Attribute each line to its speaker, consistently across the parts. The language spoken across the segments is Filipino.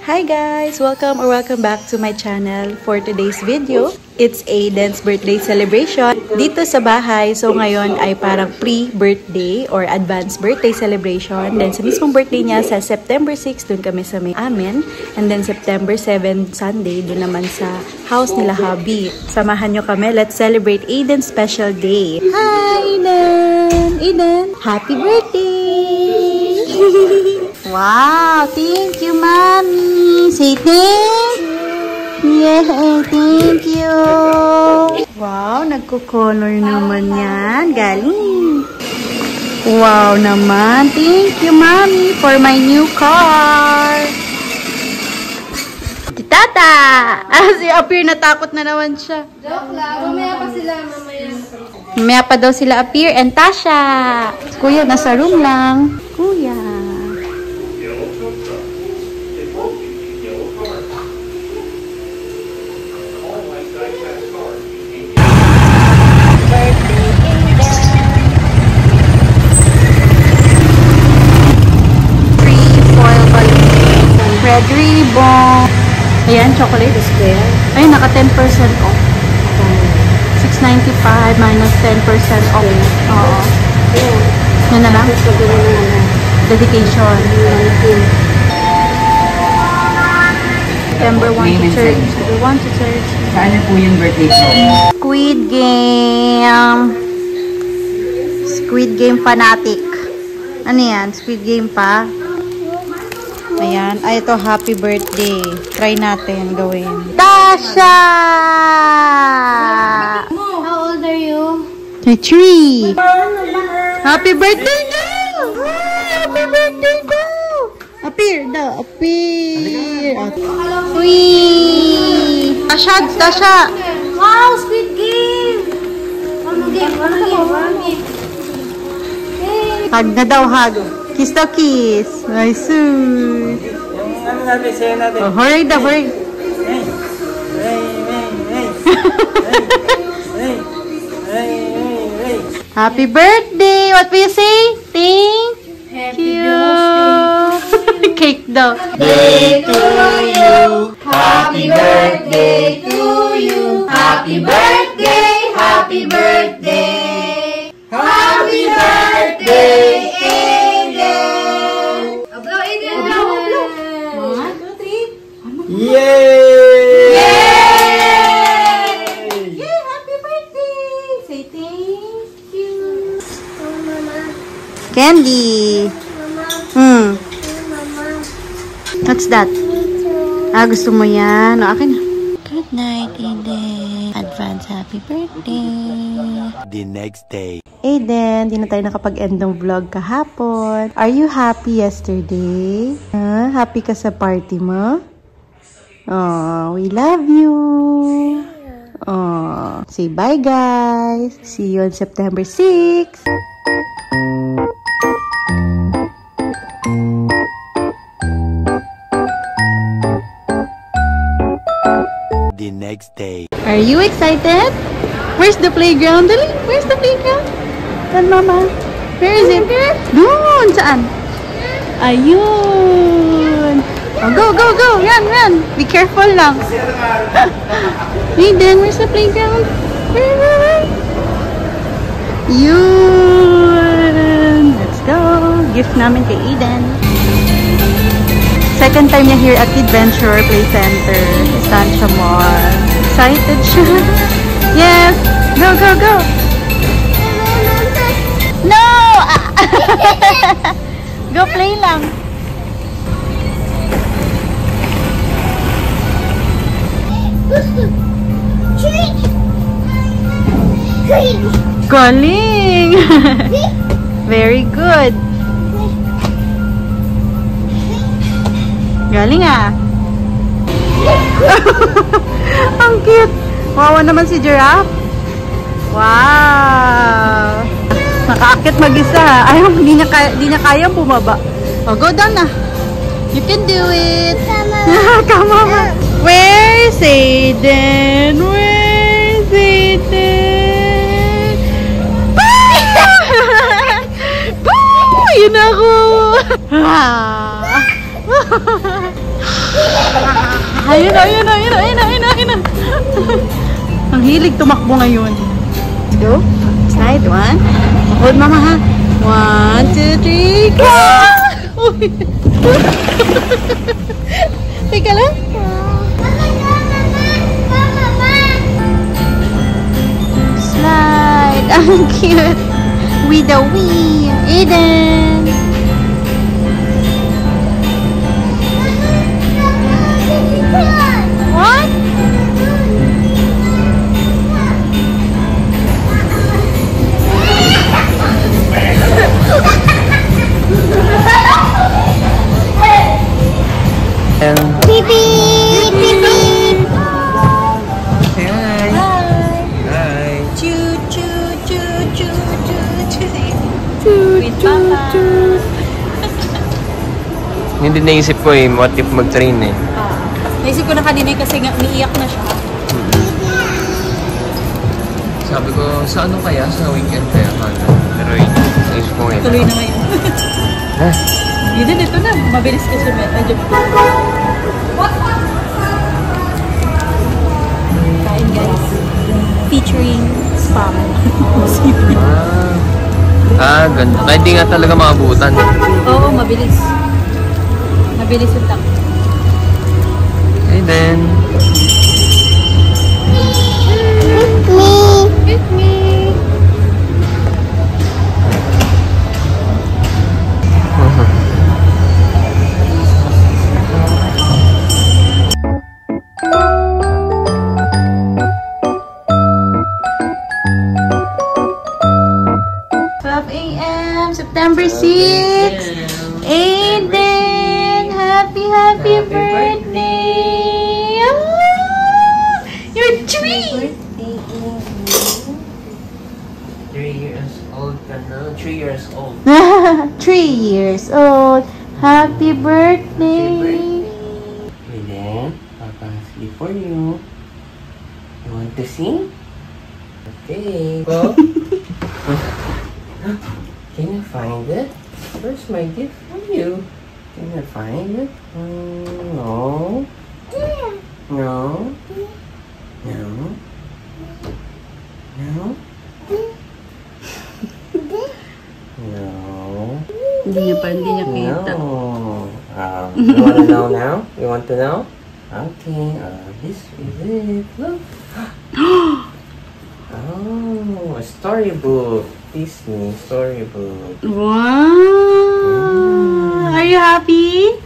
Speaker 1: Hi guys! Welcome back to my channel. For today's video, it's Aiden's birthday celebration dito sa bahay. So ngayon ay parang pre-birthday or advanced birthday celebration. Then sa mismong birthday niya sa September 6, dun kami sa may amin. And then September 7, Sunday, dun naman sa house nila hubby. Samahan nyo kami. Let's celebrate Aiden's special day. Hi Aiden! Aiden! Happy birthday! Wow! Thank you, Mommy! Say thank you! Yeah, thank you! Wow! Nagko-color naman yan. Galing! Wow naman! Thank you, Mommy, for my new car! Tata! Si Appear natakot na naman siya.
Speaker 2: Joke lang. Mamaya pa sila, mamaya.
Speaker 1: Mamaya pa daw sila Appear and Tasha. Kuya, nasa room lang. Kuya. Red ribbon. Ayan, chocolate square. Ay, naka 10% off. 6.95 minus 10% off. Oo. Yan na lang. Dedication. September 1 to 3. September 1 to 3.
Speaker 3: Saan po yung birthday ko?
Speaker 1: Squid Game. Squid Game fanatic. Ano yan? Squid Game pa? Ayan. Ay, ito, happy birthday. Try natin gawin. Tasha!
Speaker 2: How old are you?
Speaker 1: 3. Happy birthday daw! Happy birthday daw! Appear daw. Appear. Wee! Tasha! Tasha!
Speaker 2: Wow, Squid Game! Ano game?
Speaker 1: Hug na daw, hug. Kiss daw, kiss. Nice.
Speaker 3: Yung ano natin, sayo natin.
Speaker 1: Oh, hurry daw, hurry.
Speaker 3: Hey.
Speaker 1: Happy birthday! What will you say? Thank
Speaker 2: Happy
Speaker 1: you. Cake daw.
Speaker 3: Birthday to you.
Speaker 2: Happy birthday to you. Happy birthday, happy birthday. Happy birthday, Aiden. Blow, Aiden, blow. 1, 2, 3.
Speaker 3: Yay!
Speaker 1: Yay! Happy birthday! Say thank you.
Speaker 2: Mama,
Speaker 1: Candy.
Speaker 2: Mama.
Speaker 1: What's that? Gusto mo yan? O, akin na. Good night, Aiden. Advance happy birthday.
Speaker 3: The next day.
Speaker 1: Aiden, di na tayo nakapag-end ng vlog kahapon. Are you happy yesterday? Happy ka sa party mo? Oh, we love you. Oh, say bye guys. See you on September 6.
Speaker 3: The next day.
Speaker 1: Are you excited? Where's the playground? Dali, where's the playground? Saan, Mama? Where is it? Doon! Saan? Ayun! Oh, go! Run! Be careful lang. Aiden, where's the playground? Where? Yun! Let's go! Gift namin kay Aiden. Second time niya here at Adventure Play Center. Estancia Mall. Excited siya. Yes! Go! No! Go play lang. Galing! Very good. Galing ah. Ang cute. Wawa naman si Giraffe. Wow. Nakaakit mag-isa. Ayaw, di niya kayang bumaba. Oh, go down na. You can do it. Come on. Where's Aiden? Where's Aiden? Boo! Yun ako. Ayun na, ayun na, ayun na, ayun na, ayun na, ayun na. Ang hilig tumakbo ngayon. Go. Slide. 1. Hold mama ha. 1, 2, 3, go! Uy. Teka lang. Slide. Ang cute. With the wheel. Aiden. What? Beep, beep, beep, beep.
Speaker 4: Say hi. Hi.
Speaker 1: Choo, choo, choo, choo, choo, choo. With Papa.
Speaker 4: Hindi naisip ko eh, what if mag-train eh.
Speaker 1: Naisip ko na kanina kasi nga, umiiyak na siya.
Speaker 4: Sabi ko, sa ano kaya? Sa weekend kaya? Pero eh, naisip ko ngayon.
Speaker 1: Tuloy na ngayon.
Speaker 4: Ha?
Speaker 1: Yun din, ito na. Mabilis ka siya. Medyo. Kain guys. Featuring Spam.
Speaker 4: Ganda. Ay, di nga talaga maabutan.
Speaker 1: Oo, mabilis. Mabilis yung takbo.
Speaker 4: Hey then.
Speaker 1: Pick me. September 6. Aiden, happy birthday. Ah, you're 3.
Speaker 4: 3 years old ka na. 3 years old.
Speaker 1: 3 years old. Happy birthday.
Speaker 4: Aiden, Papa has sleep for you. You want to sing? Okay. Go. Can you find it? Where's my gift for you? Can you find it? No. No. No. No. No.
Speaker 1: Hindi niya kita.
Speaker 4: No. You want to know now? You want to know? Okay. This is it. Look. Oh, a storybook. Disney storybook.
Speaker 1: Wow. Are you happy?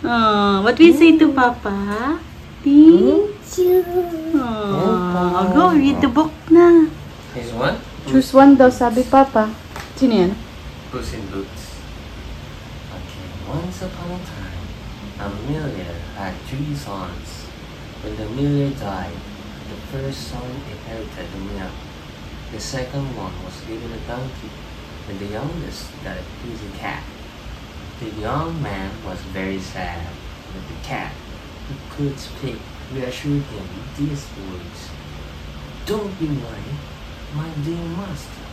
Speaker 1: Oh, what we say to Papa? Thank you. Oh, go read the book na.
Speaker 4: This one?
Speaker 1: Choose one daw, sabi Papa. Sino yan?
Speaker 4: Puss in Boots. Okay. Once upon a time, a miller had 3 sons. When the miller died, the first son inherited the milk. The second one was given a donkey, and the youngest got a pussy cat. The young man was very sad, but the cat, who could speak, reassured him with these words: "Don't be worried, my dear master.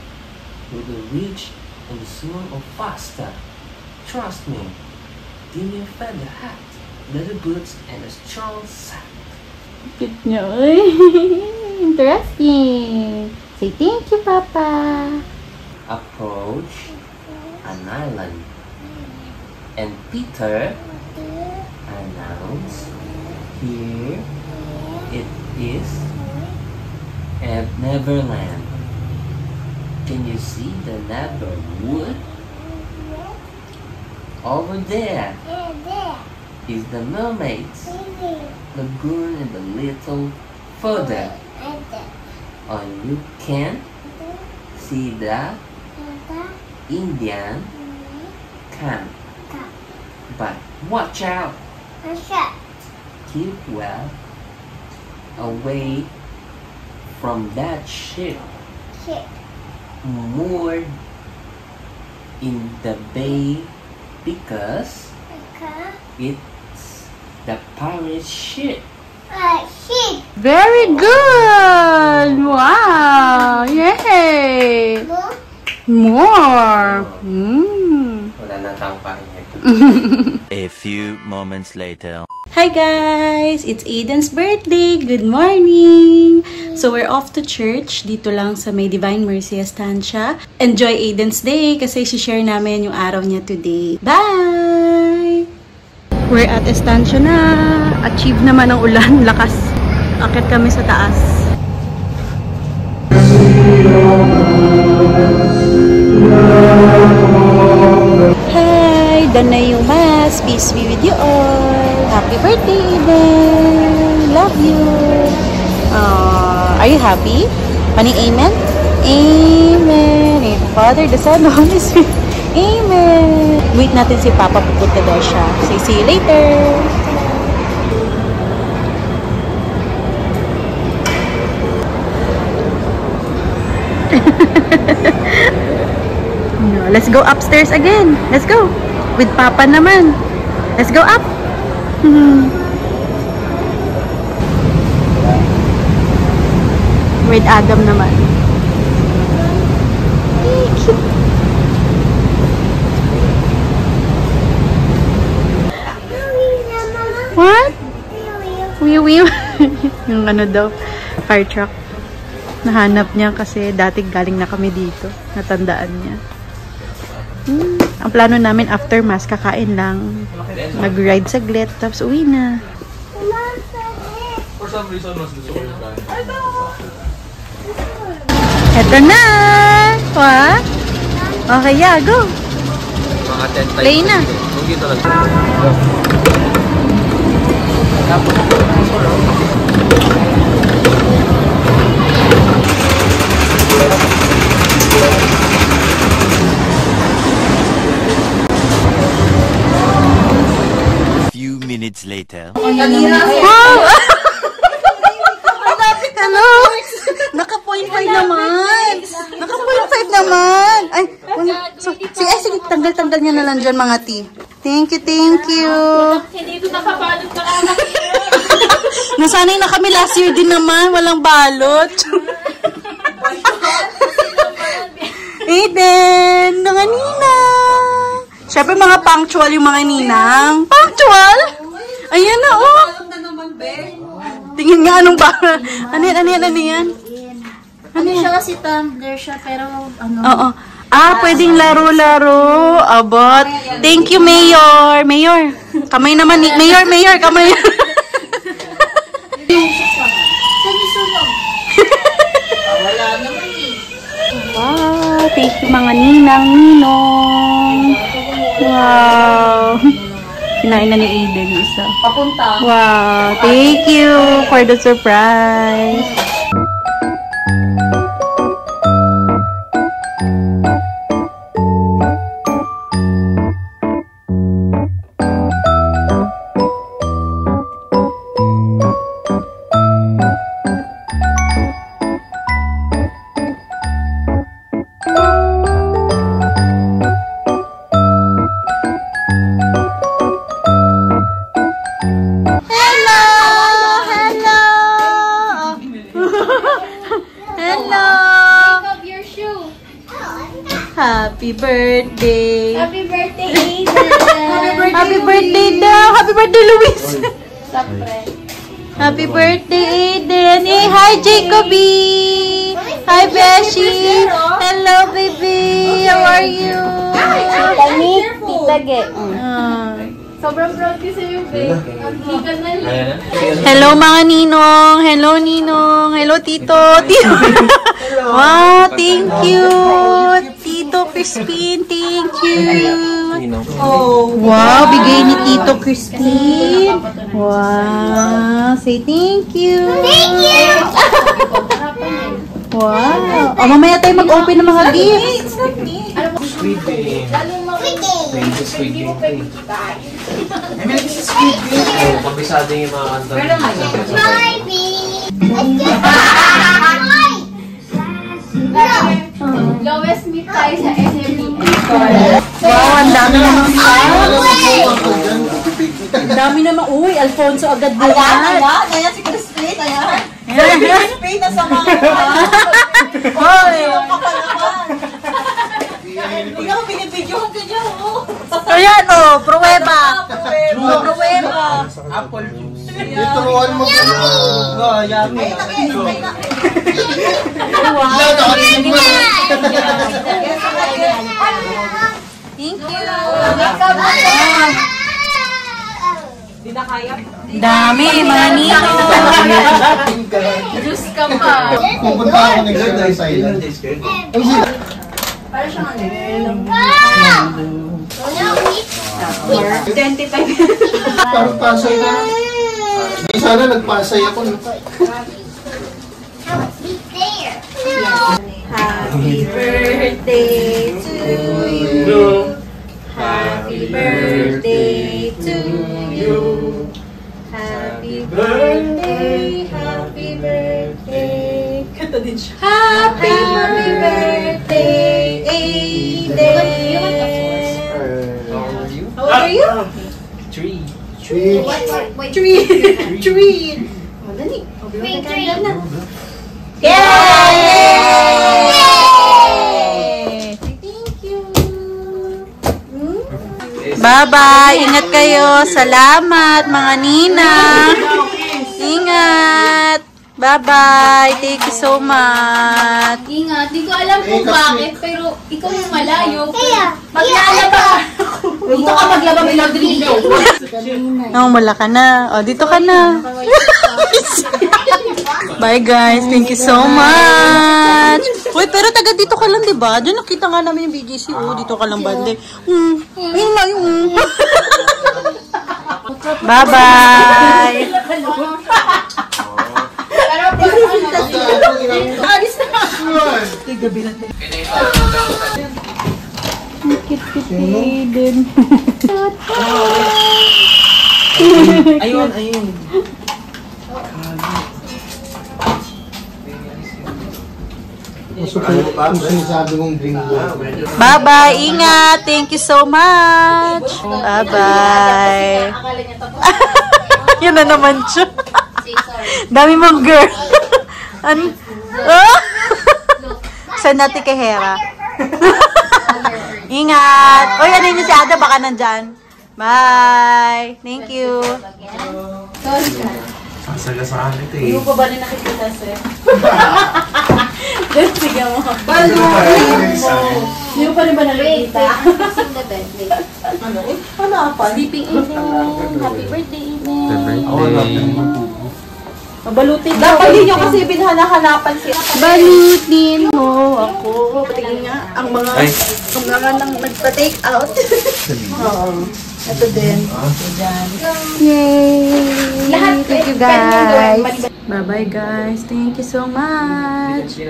Speaker 4: We will reach and soon or faster. Trust me. Give me a feather hat, leather boots, and a strong sack."
Speaker 1: Cute niya. Uy. Interesting. Say thank you, Papa.
Speaker 4: Approach an island, and Peter announced, "Here it is at Neverland. Can you see the Neverwood? Over there is the Mermaid's Lagoon and a little further on you can see the Indian camp. But watch out! Keep well away from that ship moored in the bay because it's the pirate ship."
Speaker 1: Very good! Wow! Yay! More!
Speaker 4: Wala na tayong pahinga ito.
Speaker 3: A few moments later.
Speaker 1: Hi guys! It's Aiden's birthday! Good morning! So we're off to church dito lang sa may Divine Mercy Estancia. Enjoy Aiden's day kasi share namin yung araw niya today. Bye! We're at Estancia na. Achieve naman ang ulan. Lakas. Akit kami sa taas. Hi! Done na yung mass. Peace be with you all. Happy birthday, Aiden! Love you! Are you happy? Pani amen? Amen! In the Father, the Son, the Holy Spirit. Amen! Wait natin si Papa. Pupunta daw siya. So, see you later! No, let's go upstairs again. Let's go. With Papa naman. Let's go up. With Adam naman. What? Wiw. Yung ano daw, fire truck. Nahanap niya kasi dati galing na kami dito. Natandaan niya. Ang plano namin after mass, kakain lang. Mag-ride saglit, tapos uwi na.
Speaker 5: For some reason, mas gusto ko yung kain.
Speaker 1: Eto na! What? Okay, yeah, go!
Speaker 4: Mga 10 times.
Speaker 1: Play na.
Speaker 4: Huwag ito lang.
Speaker 3: Few minutes later.
Speaker 1: Wow! Hello! Naka-0.5 naman! Naka-0.5 naman! Ay, sige, tanggal-tanggal niya na lang dyan mga tea. Thank you, thank you.
Speaker 2: Hindi ito nakabalot na anak niyo.
Speaker 1: Nasanay na kami last year din naman, walang balot. Aiden, mga ninang. Siyempre mga punctual yung mga ninang. Punctual? Ayan na, oh. Tingin nga anong ba? Ano yan?
Speaker 2: Ano siya kasi tumbler siya, pero ano?
Speaker 1: Oo. Pwedeng laro-laro. Abot. Thank you, Mayor. Mayor. Kamay naman ni... Mayor, kamay.
Speaker 2: Saan yung sunog? Wala naman eh.
Speaker 1: Wow. Thank you, mga ninang. Wow. Kinain na ni Aiden yung isa.
Speaker 2: Papunta.
Speaker 1: Wow. Thank you for the surprise. Happy birthday!
Speaker 2: Happy birthday, Aiden!
Speaker 1: Happy birthday daw! Happy birthday, Luis!
Speaker 2: Sapre.
Speaker 1: Happy birthday, Aiden! Hey, hi, Jacoby! Hi, Beshi! Hello, baby! How are you?
Speaker 2: Tani, Tita Ge.
Speaker 6: Sobrang proud ko sa iyo, babe. Ang higa na lang.
Speaker 1: Hello, mga ninong! Hello, ninong! Hello, tito! Tito! Wow, thank you! Tito Crispin, thank you! Oh, wow, bigay ni Tito Crispin. Wow, say thank you! Thank you! Wow! O, mamaya tayo mag-open ng mga gifts.
Speaker 5: Squid game. Thank you, squid game. Kabisado yung mga kanta.
Speaker 6: Lowest meet tayo sa SME.
Speaker 1: Wow, ang dami naman. Ang dami naman. Uy, Alfonso agad din.
Speaker 7: Ayan si Crispin, ayan. Crispin, nasa mga
Speaker 1: Hoy!
Speaker 7: Hindi ako pinipidyohan ka dyan, oh.
Speaker 1: Ayan o, pruweba. Pruweba.
Speaker 5: Apple juice.
Speaker 2: Ituruan mo ko.
Speaker 5: Oh, yummy.
Speaker 1: Thank you. Dami, mga nino.
Speaker 6: Juice ka pa.
Speaker 2: Pupunta ako next year sa island.
Speaker 6: Para siyang ano.
Speaker 2: Parang pasay na. Hindi sana nagpasay ako.
Speaker 1: Happy birthday to you. Happy birthday to you. Happy birthday, happy birthday.
Speaker 7: Kanta din siya.
Speaker 1: Happy birthday, Aiden.
Speaker 5: How are you?
Speaker 1: How old are you?
Speaker 5: 3.
Speaker 2: Sweet.
Speaker 1: Three. Oh, dali. Yay! Thank you. Bye-bye. Ingat kayo. Salamat, mga nina. Ingat. Bye-bye. Thank you so much.
Speaker 6: Ingat, di ko alam kung bakit, pero ikaw yung malayo. Maglalaba. Dito ka maglaba, may laundry dito.
Speaker 1: Wala ka na. O, dito ka na. Bye guys. Thank you so much. Uy, pero taga dito ka lang, diba? Diyan nakita nga namin yung BGC. Oh, dito ka lang bande. Ayun na yun. Bye-bye.
Speaker 6: Alis na.
Speaker 5: Ayun.
Speaker 2: Sinasabi mong bingo.
Speaker 1: Bye-bye. Ingat. Thank you so much. Bye-bye.
Speaker 6: Akala niya tapos.
Speaker 1: Yan na naman siya.
Speaker 6: Say sorry.
Speaker 1: Dami mong girl. Ano? Oh? Saan natin kay Hera? Ingat. Uy, ano yun si Ada? Baka nandyan. Bye. Thank you.
Speaker 5: Sagasaan ito
Speaker 1: Hindi
Speaker 5: eh.
Speaker 1: mo pa ba rin nakikita, sir? Sige mo. Hindi mo pa rin ba nakikita?
Speaker 6: Fixing the bed. Wait.
Speaker 1: Sleeping Eden. Happy birthday, Eden.
Speaker 5: Ako natin.
Speaker 1: Mabalutin daw.
Speaker 7: Dapat yun yung kasi binahanapan siya.
Speaker 1: Balutin mo ako.
Speaker 7: Patingin nga, ang mga
Speaker 5: Ay.
Speaker 7: nang nagpa-take out. Oo. Ito din.
Speaker 1: Yay!
Speaker 6: Lahat
Speaker 1: Thank you guys. Bye-bye guys. Thank you so much.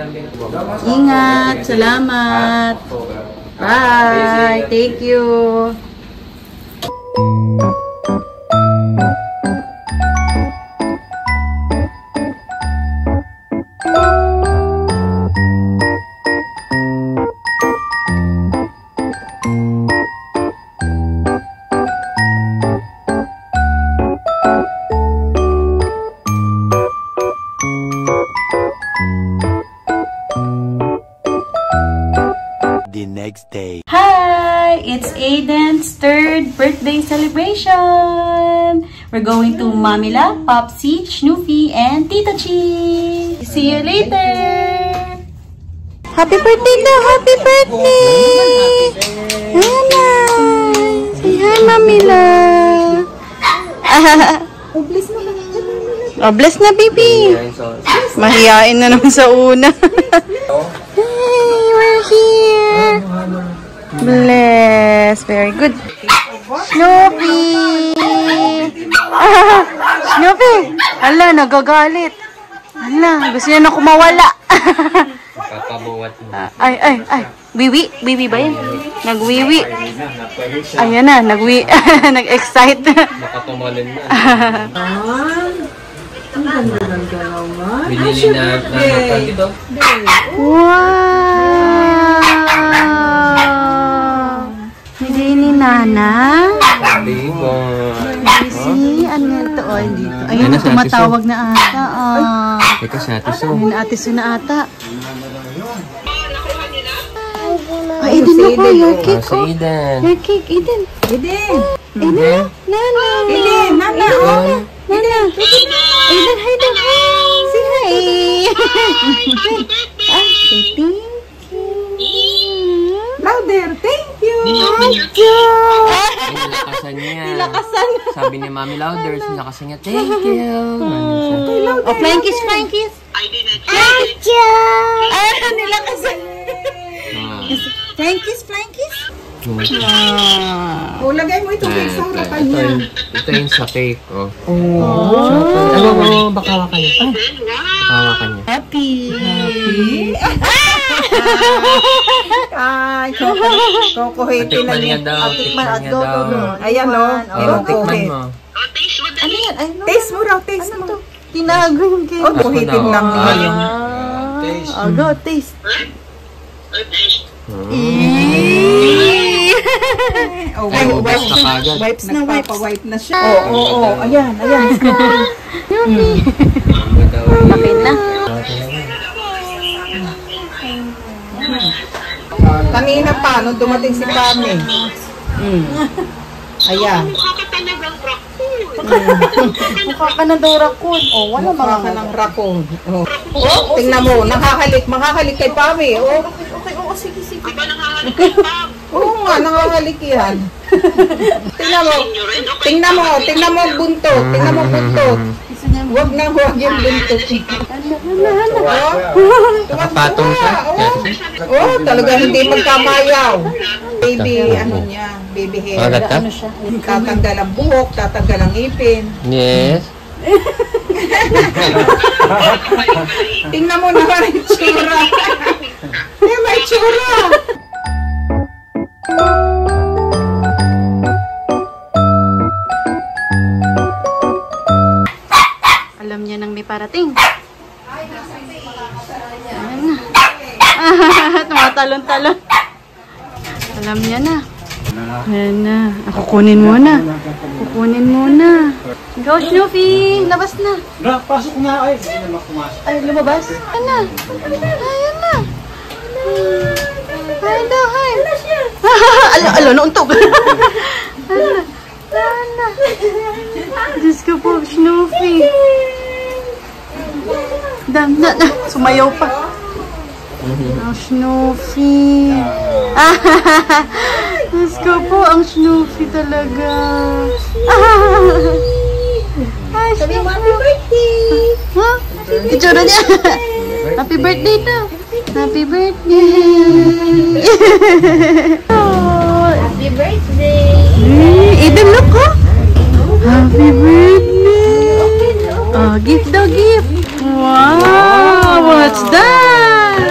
Speaker 1: Ingat. Salamat. Bye. Thank you.
Speaker 3: The next day.
Speaker 1: Hi! It's Aiden's 3rd birthday celebration! We're going to Mamila, Popsy, Snoopy, and Tita Chi! See you later! Happy birthday daw! Happy birthday! Hana! Say hi, Mamila! Oh, bless na, baby! Mahihain na naman sa una. Hey, we're here! Bless! Very good. Snoopy! Snoopy! Ala, nagagalit. Ala, gusto niya na kumawala.
Speaker 5: Papabuwat mo.
Speaker 1: Ay. Wiwi? Wiwi ba yan? Nagwiwi. Ayan na, nag-excite.
Speaker 5: Makatumalin na. Binili na dito.
Speaker 1: Wow! Hindi ni Nana? Si, ano ito? Oh, dito. Ayun, tumatawag na ata.
Speaker 5: Teka sa ate so.
Speaker 1: Ayun, ate Su na ata. Ay, Eden ako, your
Speaker 4: Oh,
Speaker 1: cake.
Speaker 4: si
Speaker 1: Oh,
Speaker 4: Eden.
Speaker 1: your cake, Eden.
Speaker 7: Eden.
Speaker 1: Eden, Nana.
Speaker 7: Eden, Nana. Oh.
Speaker 1: Nana. Eden, hi daw. Say hi. Ah, say thank you.
Speaker 7: Louder. Thank you.
Speaker 1: Thank you.
Speaker 4: Ay, nilakasan niya.
Speaker 1: Nilakasan.
Speaker 4: Sabi ni Mami Louder, nilakasan niya, thank you.
Speaker 1: Oh, flying kiss, flying kiss. Thank you. Ah, nilakasan. Flying kiss, flying kiss.
Speaker 7: O, lagay mo itong cake sa harapan niya.
Speaker 4: Ito yung sa cake, oh. Ano, baka hawakan niya. Hawakan niya.
Speaker 1: Happy.
Speaker 7: Ay, kukuhitin na
Speaker 4: Tikman niya
Speaker 7: niya.
Speaker 4: daw.
Speaker 7: Tikman
Speaker 4: Tikman
Speaker 7: at
Speaker 4: niya
Speaker 7: go.
Speaker 4: daw.
Speaker 7: Ayan o.
Speaker 4: Oh, tikman mo.
Speaker 1: Ano yan? Ay, no.
Speaker 7: Taste mo raw, taste mo.
Speaker 1: Tinago yung cake.
Speaker 7: O, kuhitin lang niya yung...
Speaker 1: Ah, go, taste.
Speaker 7: Oh,
Speaker 4: Ay, ubas na kagad.
Speaker 7: Wipes na, wipes. Nagpapawipe na siya. Oo. Ayan.
Speaker 1: Laki na.
Speaker 7: Kanina pa, nung dumating si Pami. Ayan.
Speaker 1: Mukha ka na daw raccoon. Oh, wala
Speaker 7: Mukha ka ng raccoon. Oh, tingnan mo, makakalik kay Pami. Oh.
Speaker 1: Okay, oo, sige.
Speaker 7: Oo nga, nakakalik yan. Tingnan mo ang buntot. Huwag yung buntot.
Speaker 4: Nakapatong siya.
Speaker 7: Oh, talaga hindi magkamayaw. Baby, baby hair.
Speaker 4: Kagat ka?
Speaker 7: Tatanggal ang buhok, tatanggal ang ipin.
Speaker 4: Yes.
Speaker 7: Tingnan mo naman ang itsura. May itsura.
Speaker 1: Alam niya nang may parating. Tumatalon-talon. Alam niya na. Ayan na. Kukunin mo na. Go, Snoopy! Labas na.
Speaker 5: Pasok na ay.
Speaker 1: Ay, lumabas. Ayan na. Hi daw, hi. Alo, nauntog. Ala. Diyos ko po, Snoopy. Na. Sumayaw pa. Ang Snoopy. Diyos ko po, ang Snoopy talaga. Hi, Snoopy. Happy birthday. Ha? Itsura niya. Happy birthday daw. Happy birthday.
Speaker 6: Happy birthday!
Speaker 1: Eden, look, huh? Happy birthday. Oh, gift daw, gift. Wow, what's that?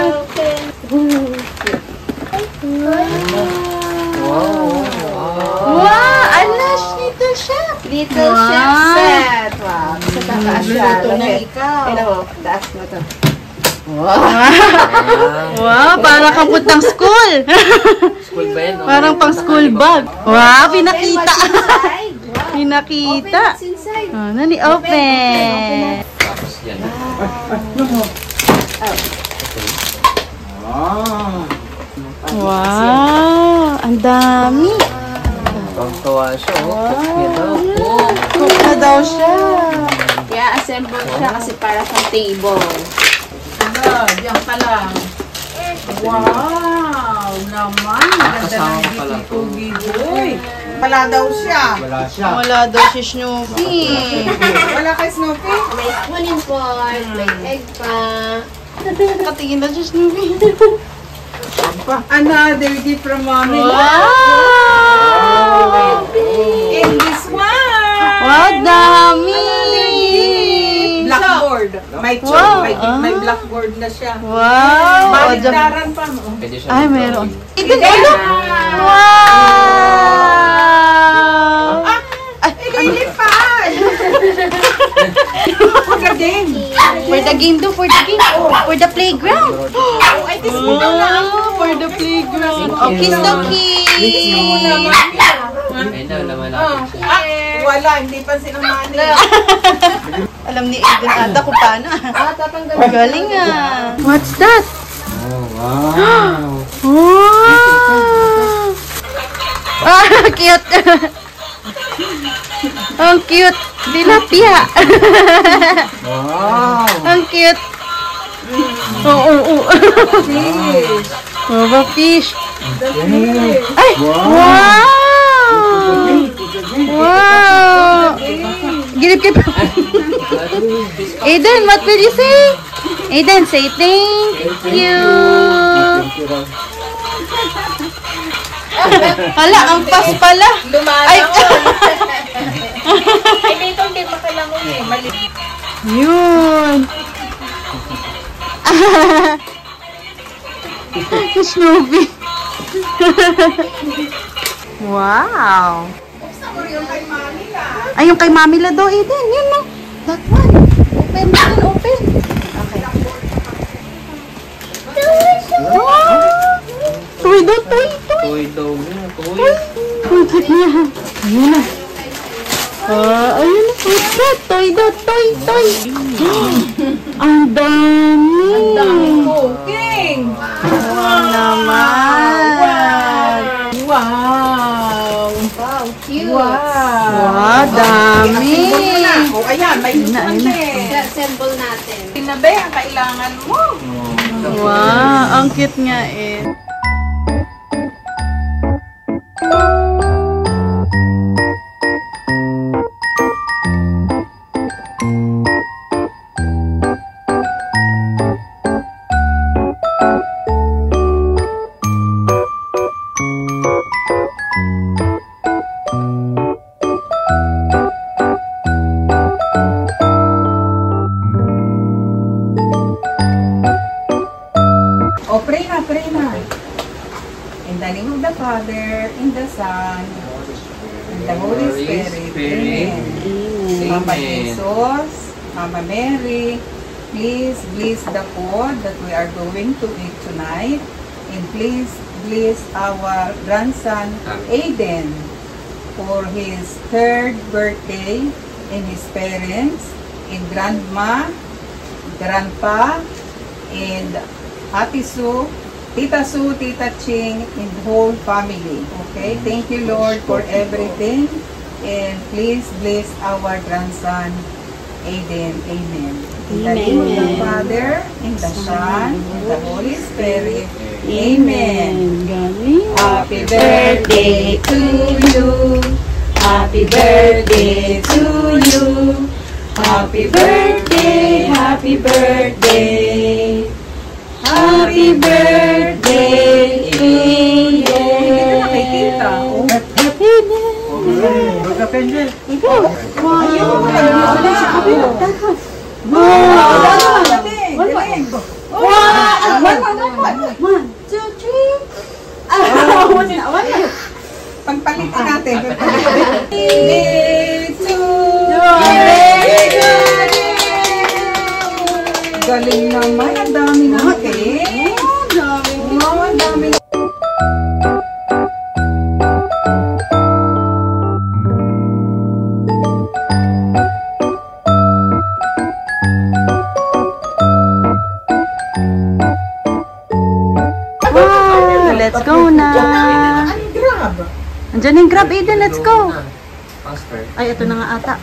Speaker 1: Wow, alash nito siya.
Speaker 6: Little
Speaker 1: Wow.
Speaker 6: chef set. Wow. Sa tataas siya.
Speaker 7: Luto na ikaw.
Speaker 6: Ito mo, taas mo to.
Speaker 1: Wow, parang kaput ng school.
Speaker 4: School ba yan?
Speaker 1: Parang pang school bag. Wow, pinakita.
Speaker 6: Inside. Wow.
Speaker 1: Pinakita.
Speaker 6: What's inside?
Speaker 1: Oh, nani open.
Speaker 4: Tapos yan.
Speaker 1: Wow, ang dami.
Speaker 4: Pagtawa siya, oh. Cook niya daw.
Speaker 1: Cook na daw siya.
Speaker 6: Kaya assemble siya kasi para sa table.
Speaker 7: Diyan ka lang. Wow! Naman, maganda
Speaker 4: Kasama
Speaker 7: ng
Speaker 4: pala
Speaker 7: gift ni
Speaker 4: to.
Speaker 7: Kugi Boy. Wala daw siya.
Speaker 1: Wala daw si Snoopy.
Speaker 7: Wala kay Snoopy?
Speaker 6: May spoon pot, may egg pa.
Speaker 1: Katingin na si Snoopy.
Speaker 7: Another gift from Mommy.
Speaker 1: Wow!
Speaker 7: And this one!
Speaker 1: Wow, dami!
Speaker 7: Blackboard. May chalk,
Speaker 1: Wow.
Speaker 7: may blackboard na siya.
Speaker 1: Wow!
Speaker 7: Baligtaran pa mo.
Speaker 4: Pwede siya
Speaker 1: Ay,
Speaker 4: mag-drawing.
Speaker 1: meron. Eden, ano? Wow! Ay,
Speaker 7: Ilipad! For the game.
Speaker 1: for the game daw, for the game. For the playground.
Speaker 7: Oh, ay, this mo daw lang.
Speaker 1: For the playground. Oh, kiss daw, kiss.
Speaker 4: Ayun daw, lumalapit siya.
Speaker 7: Wala, hindi pa sinamani.
Speaker 1: Alam ni Eden ata kung paano.
Speaker 6: Tatanggalin.
Speaker 1: Galing ah. What's that?
Speaker 5: Oh, wow.
Speaker 1: Wow! Ah, cute. Ang cute. Tilapia.
Speaker 5: Wow!
Speaker 1: Ang cute. Oo. Oh, ba fish. Ay! Wow! Wow! Gilip. Aiden, what will you say? Aiden, say thank you. Hala, ang pas pala. Ay,
Speaker 7: Ay, dito hindi makalangon eh. Mali.
Speaker 1: yun. Snoopy. Wow. Ay, yung kay Mami la daw, Eden. Yun mo. That one. Open. Okay. Wow. Toy daw, toy.
Speaker 5: Toy daw niya. Toy.
Speaker 1: Putik niya. Ayun na. Ayun na. Toy daw, toy. Ang dami.
Speaker 7: Cooking!
Speaker 1: Wow naman.
Speaker 7: Wow!
Speaker 6: Cute.
Speaker 1: Wow, dami.
Speaker 7: O, ayan, may
Speaker 1: Ayun na.
Speaker 6: Assemble natin.
Speaker 7: Tinabi ang kailangan mo.
Speaker 1: Wow, ang cute nga eh.
Speaker 7: O, pray na. In the name of the Father, in the Son, in the Holy Spirit. Amen. Mama Jesus, Mama Mary, please bless the food that we are going to eat tonight. And please bless our grandson, Aiden, for his 3rd birthday, and his parents, and grandma, grandpa, and Ate Sue, Tita Sue, Tita Ching, and the whole family. Okay? Thank you, Lord, for everything. And please bless our grandson, Aiden. Amen. In the name of the Father, in the Son, in the Holy Spirit. Amen. Happy birthday to you. Happy birthday to you. Happy birthday, happy birthday. Happy birthday to you. Hindi ka nakikita. One, two, three. Pagpalitan natin. Galing naman. Ang dami natin. Ang dami.
Speaker 1: Wow, let's go na.
Speaker 7: Grab.
Speaker 1: Andiyan yung grab, Aiden, let's go.
Speaker 4: Faster.
Speaker 1: Ay, ito na nga ata.